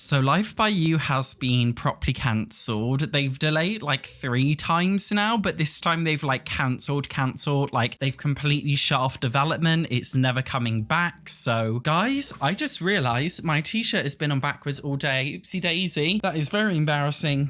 So Life by You has been properly cancelled. They've delayed like 3 times now, but this time they've like cancelled, like they've completely shut off development. It's never coming back. So guys, I just realized my t-shirt has been on backwards all day. Oopsie daisy. That is very embarrassing.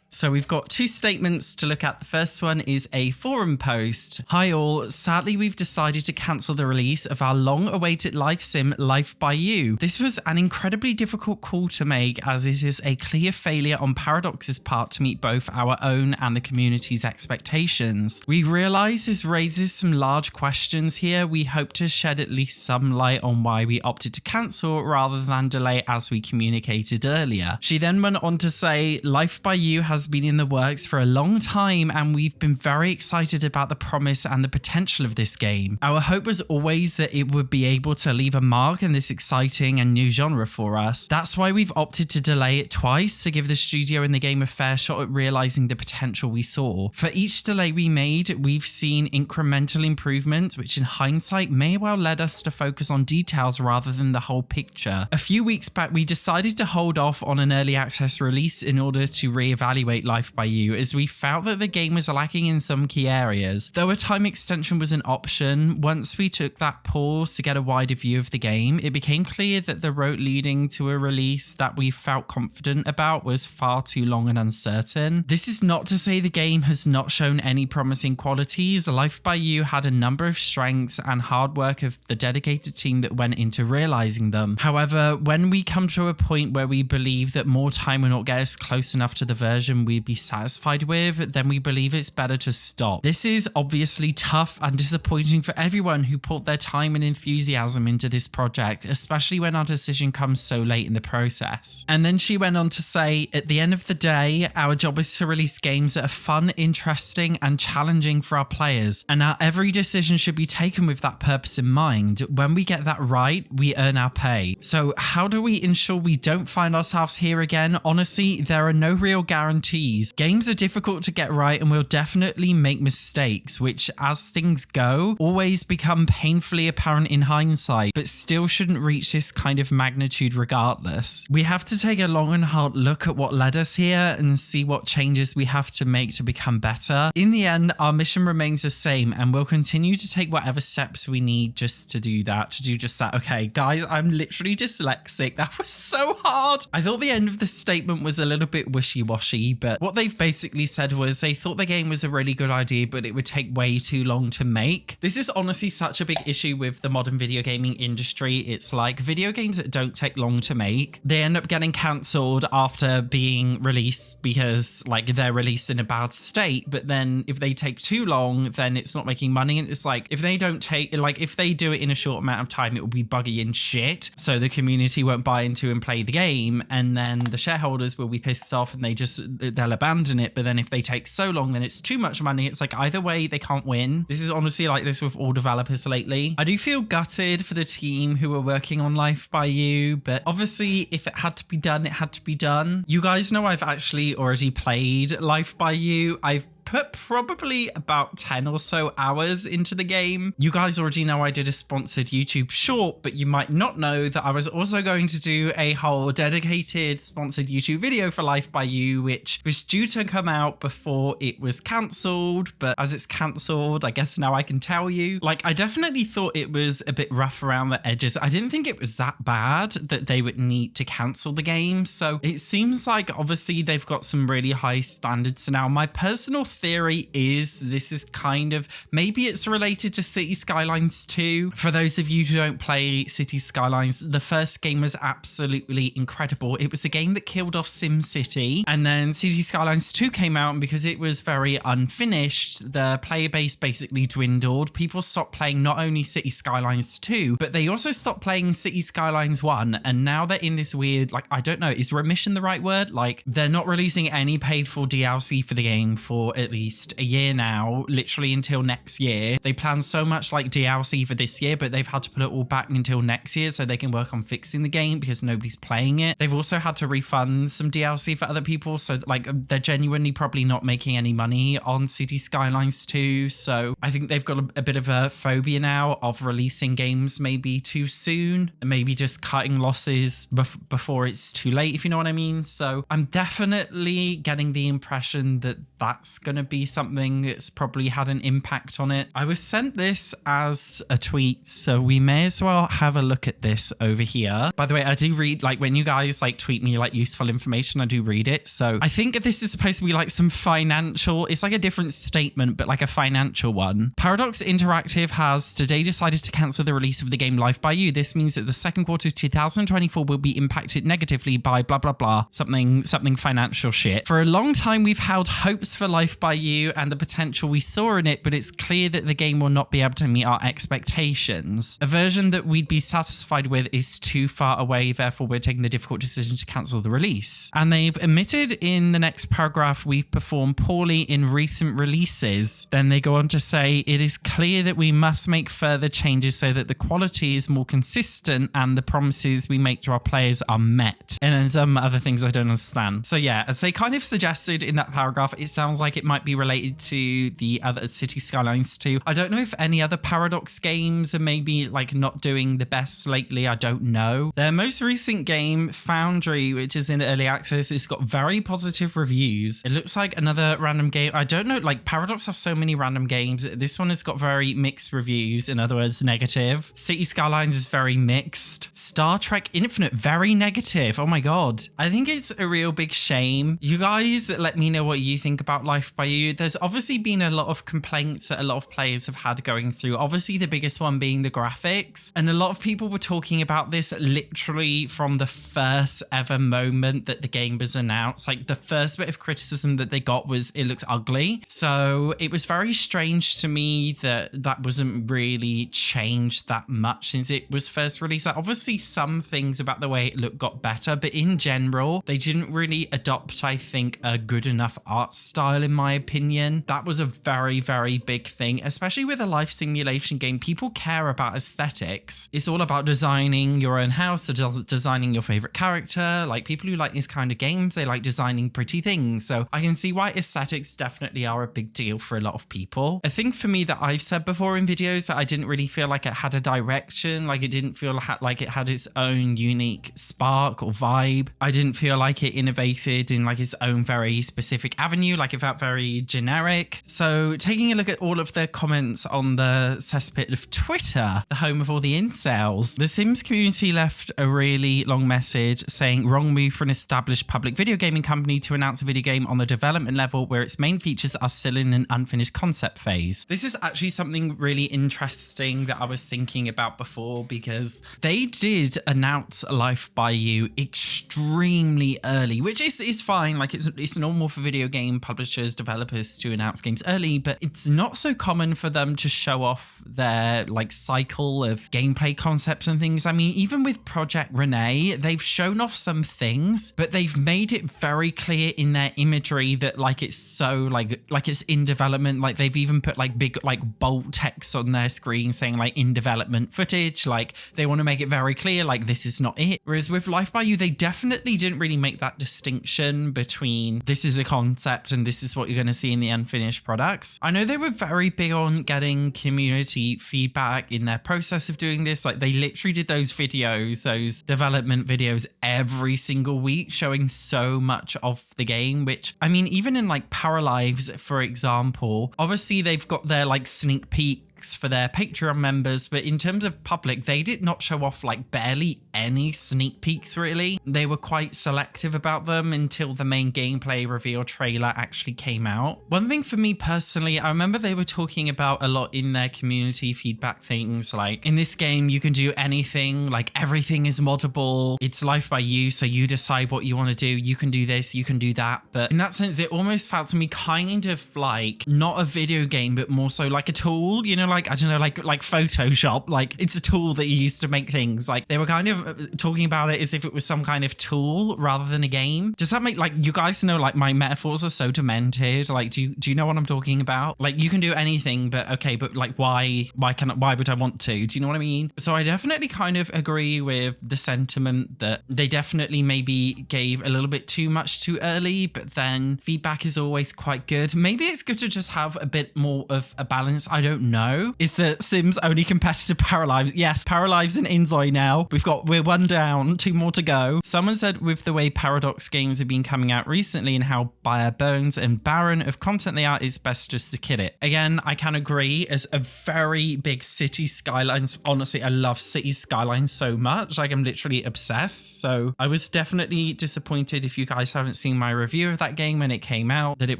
So we've got 2 statements to look at. The first one is a forum post. Hi all, sadly we've decided to cancel the release of our long-awaited life sim Life by You. This was an incredibly difficult call to make, as it is a clear failure on Paradox's part to meet both our own and the community's expectations. We realise this raises some large questions here. We hope to shed at least some light on why we opted to cancel rather than delay as we communicated earlier. She then went on to say, Life by You has been in the works for a long time and we've been very excited about the promise and the potential of this game. Our hope was always that it would be able to leave a mark in this exciting and new genre for us. That's why we've opted to delay it twice, to give the studio and the game a fair shot at realizing the potential we saw. For each delay we made, we've seen incremental improvements, which in hindsight may well led us to focus on details rather than the whole picture. A few weeks back, we decided to hold off on an early access release in order to reevaluate Life by You, as we felt that the game was lacking in some key areas. Though a time extension was an option, once we took that pause to get a wider view of the game, it became clear that the road leading to a release that we felt confident about was far too long and uncertain. This is not to say the game has not shown any promising qualities. Life by You had a number of strengths and hard work of the dedicated team that went into realizing them. However, when we come to a point where we believe that more time will not get us close enough to the version we'd be satisfied with, then we believe it's better to stop. This is obviously tough and disappointing for everyone who put their time and enthusiasm into this project, especially when our decision comes so late in the process. And then she went on to say, at the end of the day, our job is to release games that are fun, interesting, and challenging for our players, and our every decision should be taken with that purpose in mind. When we get that right, we earn our pay. So how do we ensure we don't find ourselves here again? Honestly, there are no real guarantees. Games are difficult to get right and we'll definitely make mistakes, which, as things go, always become painfully apparent in hindsight, but still shouldn't reach this kind of magnitude regardless. We have to take a long and hard look at what led us here and see what changes we have to make to become better. In the end, our mission remains the same and we'll continue to take whatever steps we need just to do just that. Okay, guys, I'm literally dyslexic. That was so hard. I thought the end of the statement was a little bit wishy-washy, but what they've basically said was they thought the game was a really good idea, but it would take way too long to make. This is honestly such a big issue with the modern video gaming industry. It's like video games that don't take long to make, they end up getting cancelled after being released because like they're released in a bad state. But then if they take too long, then it's not making money. And it's like, if they don't take, like if they do it in a short amount of time, it will be buggy and shit. So the community won't buy into and play the game. And then the shareholders will be pissed off and they'll abandon it. But then if they take so long, then it's too much money. It's like either way they can't win. This is honestly like this with all developers lately. I do feel gutted for the team who were working on Life by You, but obviously if it had to be done, it had to be done. You guys know I've actually already played Life by You. I've put probably about 10 or so hours into the game. You guys already know I did a sponsored YouTube short, but you might not know that I was also going to do a whole dedicated sponsored YouTube video for Life by You, which was due to come out before it was cancelled. But as it's cancelled, I guess now I can tell you. Like, I definitely thought it was a bit rough around the edges. I didn't think it was that bad that they would need to cancel the game. So it seems like obviously they've got some really high standards now. My personal theory is this is kind of, maybe it's related to City Skylines 2. For those of you who don't play City Skylines, the first game was absolutely incredible. It was a game that killed off SimCity, and then City Skylines 2 came out, and because it was very unfinished, the player base basically dwindled. People stopped playing not only City Skylines 2, but they also stopped playing City Skylines 1, and now they're in this weird, like, I don't know, is remission the right word? Like, they're not releasing any paid for DLC for the game for at least a year now, literally until next year. They plan so much like DLC for this year, but they've had to put it all back until next year so they can work on fixing the game because nobody's playing it. They've also had to refund some DLC for other people, so like they're genuinely probably not making any money on City Skylines 2. So I think they've got a bit of a phobia now of releasing games maybe too soon and maybe just cutting losses before it's too late, if you know what I mean. So I'm definitely getting the impression that that's going to be something that's probably had an impact on it. I was sent this as a tweet, so we may as well have a look at this over here. By the way, I do read, like, when you guys like tweet me like useful information, I do read it. So I think this is supposed to be like some financial, it's like a different statement, but like a financial one. Paradox Interactive has today decided to cancel the release of the game Life by You. This means that the second quarter of 2024 will be impacted negatively by blah, blah, blah, something financial shit. For a long time, we've held hopes for Life by You and the potential we saw in it, but it's clear that the game will not be able to meet our expectations. A version that we'd be satisfied with is too far away, therefore we're taking the difficult decision to cancel the release. And they've admitted in the next paragraph, we've performed poorly in recent releases. Then they go on to say, it is clear that we must make further changes so that the quality is more consistent and the promises we make to our players are met. And then some other things I don't understand. So yeah, as they kind of suggested in that paragraph, it sounds like it might be related to the other City Skylines 2. I don't know if any other Paradox games are maybe like not doing the best lately. I don't know. Their most recent game, Foundry, which is in early access, it's got very positive reviews. It looks like another random game. I don't know, like Paradox have so many random games. This one has got very mixed reviews. In other words, negative. City Skylines is very mixed. Star Trek Infinite, very negative. Oh my God. I think it's a real big shame. You guys let me know what you think about Life by You. There's obviously been a lot of complaints that a lot of players have had going through. Obviously the biggest one being the graphics. And a lot of people were talking about this literally from the first ever moment that the game was announced. Like the first bit of criticism that they got was it looks ugly. So it was very strange to me that that wasn't really changed that much since it was first released. Like obviously some things about the way it looked got better, but in general, they didn't really adopt, I think, a good enough art style, in my opinion. That was a very, very big thing, especially with a life simulation game. People care about aesthetics. It's all about designing your own house, designing your favorite character. Like people who like these kind of games, they like designing pretty things. So I can see why aesthetics definitely are a big deal for a lot of people. A thing for me that I've said before in videos that I didn't really feel like it had a direction, like it didn't feel like it had its own unique spark or vibe. I didn't feel like it innovated in like its own very specific avenue, like it felt very generic. So taking a look at all of the comments on the cesspit of Twitter, the home of all the incels, the Sims community left a really long message saying, wrong move for an established public video gaming company to announce a video game on the development level where its main features are still in an unfinished concept phase. This is actually something really interesting that I was thinking about before, because they did announce Life by You extremely early, which is fine. Like it's normal for video game publishers, developers to announce games early, but it's not so common for them to show off their like cycle of gameplay concepts and things. I mean, even with Project Renee, they've shown off some things, but they've made it very clear in their imagery that like it's so like it's in development. Like they've even put like big like bold text on their screen saying like in development footage. Like they want to make it very clear like this is not it. Whereas with Life by You, they definitely didn't really make that distinction between this is a concept and this is what you're going to see in the unfinished products. I know they were very big on getting community feedback in their process of doing this. Like they literally did those videos, those development videos every single week showing so much of the game, which I mean, even in like Paralives, for example, obviously they've got their like sneak peek for their Patreon members, but in terms of public, they did not show off like barely any sneak peeks really. They were quite selective about them until the main gameplay reveal trailer actually came out. One thing for me personally, I remember they were talking about a lot in their community feedback things like, in this game you can do anything, like everything is moddable, it's Life by You, so you decide what you want to do, you can do this, you can do that. But in that sense, it almost felt to me kind of like not a video game, but more so like a tool, you know, like I don't know, like Photoshop, like it's a tool that you use to make things. Like they were kind of talking about it as if it was some kind of tool rather than a game. Does that make, like, you guys know, like, my metaphors are so demented. Like, do you know what I'm talking about? Like, you can do anything, but okay, but like, why would I want to? Do you know what I mean? So I definitely kind of agree with the sentiment that they definitely maybe gave a little bit too much too early, but then feedback is always quite good. Maybe it's good to just have a bit more of a balance. I don't know. Is the Sims only competitor Paralives? Yes, Paralives and Inzoi now. We're one down, 2 more to go. Someone said with the way Paradox games have been coming out recently and how bare bones and barren of content they are, it's best just to kill it. Again, I can agree. As a very big city skylines, honestly, I love city skylines so much. Like, I'm literally obsessed. So I was definitely disappointed, if you guys haven't seen my review of that game when it came out, that it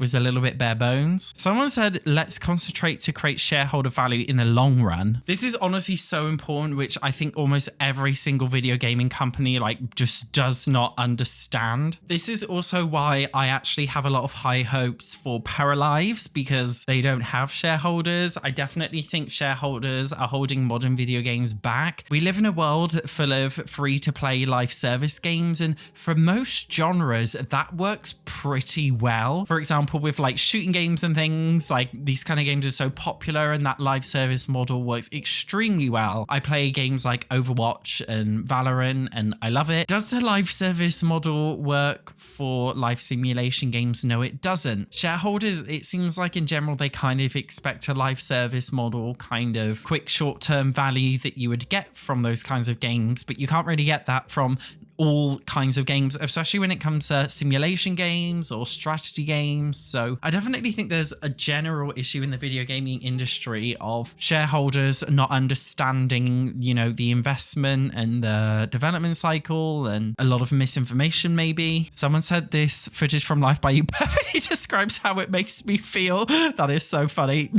was a little bit bare bones. Someone said, let's concentrate to create shareholder value in the long run. This is honestly so important, which I think almost every single video gaming company like just does not understand. This is also why I actually have a lot of high hopes for Paralives, because they don't have shareholders. I definitely think shareholders are holding modern video games back. We live in a world full of free-to-play live service games, and for most genres, that works pretty well. For example, with like shooting games and things, like these kind of games are so popular and that live service model works extremely well. I play games like Overwatch and Valorant and I love it. Does the live service model work for live simulation games? No, it doesn't. Shareholders, it seems like in general, they kind of expect a live service model, kind of quick short-term value that you would get from those kinds of games, but you can't really get that from all kinds of games, especially when it comes to simulation games or strategy games. So I definitely think there's a general issue in the video gaming industry of shareholders not understanding, you know, the investment and the development cycle, and a lot of misinformation maybe. Someone said this footage from Life by You perfectly describes how it makes me feel. That is so funny.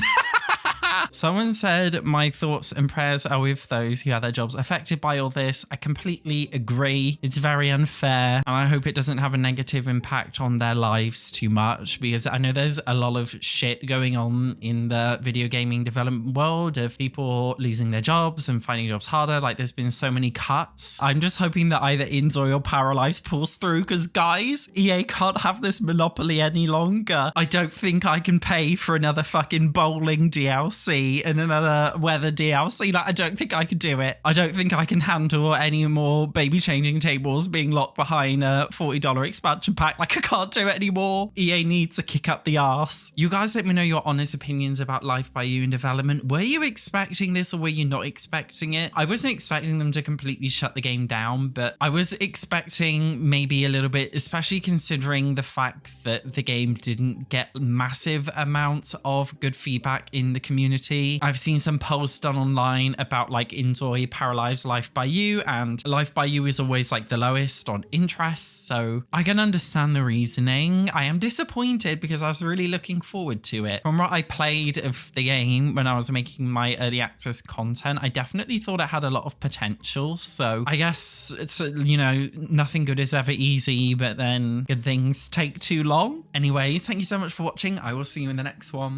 Someone said, my thoughts and prayers are with those who have their jobs affected by all this. I completely agree. It's very unfair, and I hope it doesn't have a negative impact on their lives too much, because I know there's a lot of shit going on in the video gaming development world of people losing their jobs and finding jobs harder. Like, there's been so many cuts. I'm just hoping that either Inzoi or Paralives pulls through, because guys, EA can't have this monopoly any longer. I don't think I can pay for another fucking bowling DLC and another weather DLC. Like, I don't think I could do it. I don't think I can handle any more baby changing tables being locked behind a $40 expansion pack. Like, I can't do it anymore. EA needs to kick up the arse. You guys let me know your honest opinions about Life by You in development. Were you expecting this or were you not expecting it? I wasn't expecting them to completely shut the game down, but I was expecting maybe a little bit, especially considering the fact that the game didn't get massive amounts of good feedback in the community. I've seen some posts done online about like Inzoi, Paralives, Life by You, and Life by You is always like the lowest on interest. So I can understand the reasoning. I am disappointed because I was really looking forward to it. From what I played of the game when I was making my early access content, I definitely thought it had a lot of potential. So I guess it's, you know, nothing good is ever easy, but then good things take too long. Anyways, thank you so much for watching. I will see you in the next one.